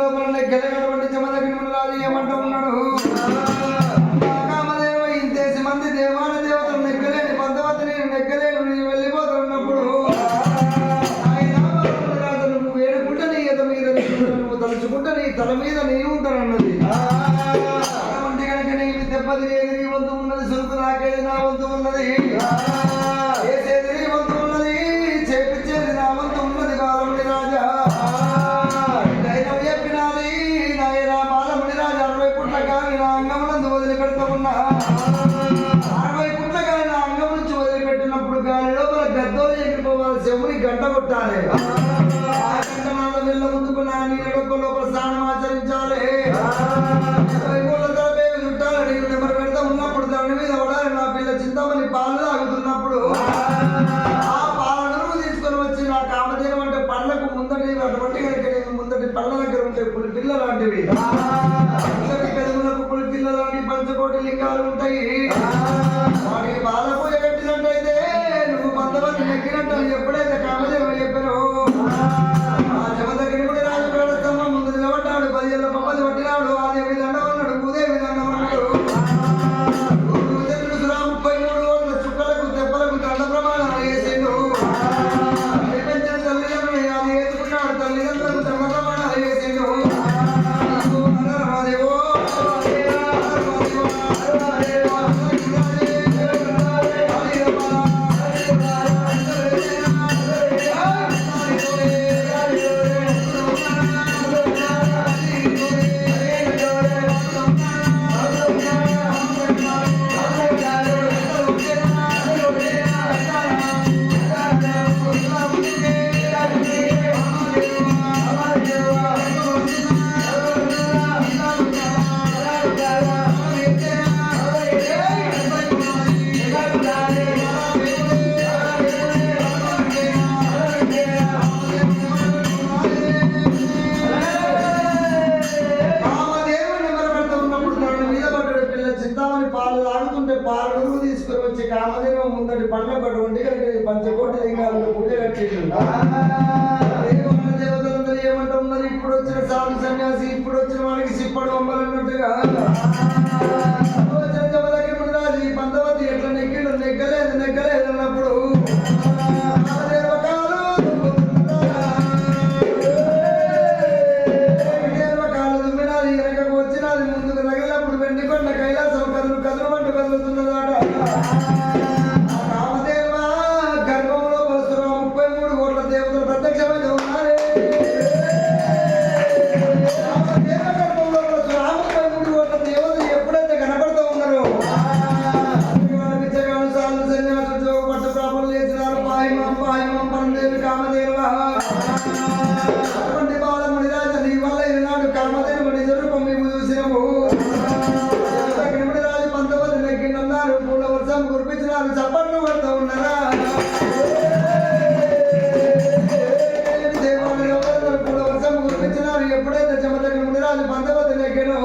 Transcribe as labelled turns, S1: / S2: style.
S1: లోపల నెగ్గలటువంటి చమదగిన రాజు ఏమంటూ ఉన్నాడు కామదేవ ఇంతేసి మంది దేవాన దేవతలు నెగ్గలేని పద్దవతి నేను నెగ్గలేను నేను వెళ్ళిపోతున్నప్పుడు నువ్వు వేడుకుంటే నీ ఎద మీద నువ్వు తలుచుకుంటే నీ తల మీద నేను ఉంటానన్నది వంటి కనుక నీ దెబ్బది లేదు నీ వంతు ఉన్నది సురుకు నాకేది నా వంతు ఉన్నది చేసేది నీ వంతు ఉన్నది చేపించేది నా వంతు ఉన్నది బాలముడి రాజా చెప్పినది నాయన బాలముడి రాజా 60 పుట్ల కానీ నా అంగమునందు వదిలిపెడతా ఉన్నా 60 పుట్ల కానీ నా అంగం నుంచి వదిలిపెట్టినప్పుడు గాలి లోపల గద్దోలు ఎగిరిపోవాలి చెవుని గంట కొట్టాలి ఆ గంట నాన్న వెళ్ళ ముందుకు నా నీళ్ళ లోపల స్నానం ఆచరించాలి 20 చుట్టాలని నెంబర్ పెడతా ఉన్నప్పుడు దాని మీద పడాలి నా పిల్ల చింతామణి పాలు తాగుతున్నప్పుడు ఆ పాలను తీసుకొని వచ్చి నా కామదేవం అంటే పళ్ళకు ముందటి అటువంటి కనుక ముందటి పళ్ళ దగ్గర ఉంటే పులి పిల్ల లాంటివి పెదవులకు పులి పిల్ల లాంటి పంచకోటి లింగాలు ఉంటాయి వాటికి బాధ పూజ కట్టినట్టయితే నువ్వు కొంతమంది నెక్కినట్టు ఎప్పుడైతే కామదేవం చెప్పారో ఆ జమ దగ్గర కూడా రాజు పేడస్తమ్మ ముందు నిలబడ్డాడు 10 ఏళ్ళ పప్పది పట్టినాడు అదే విధంగా ఉన్నాడు ఉదే విధంగా ఉన్నాడు 33 చుక్కలకు దెబ్బలకు దండ ప్రమాణాలు వేసిండు తల్లిదండ్రులు అది వేసుకున్నాడు తల్లిదండ్రులకు దండ ప్రమాణాలు వేసిండు కామదేవం ముందటి పండ్ల పడి ఉండి పంచకోటి లింగాలను పూజ కట్టిండు దేవతలందరూ ఏమంటా ఉన్నారు ఇప్పుడు వచ్చిన సాధు సన్యాసి ఇప్పుడు వచ్చిన వాడికి సిప్పడు అమ్మలన్నట్టుగా రాజు పంతవతి ఎట్లా నెగ్గిడు నెగ్గలేదు అన్నప్పుడు దుమ్మినాది వెనకకు వచ్చినది ముందుకు తగిలినప్పుడు వెండికొండ కైలాసం కదులు వంట కదులుతున్నదాట చప్పట్లు పడుతూ ఉన్నారా వర్షం కురిపించినారు ఎప్పుడైతే చెమటకి ముందు రాజు పంతవతి నెగ్గినో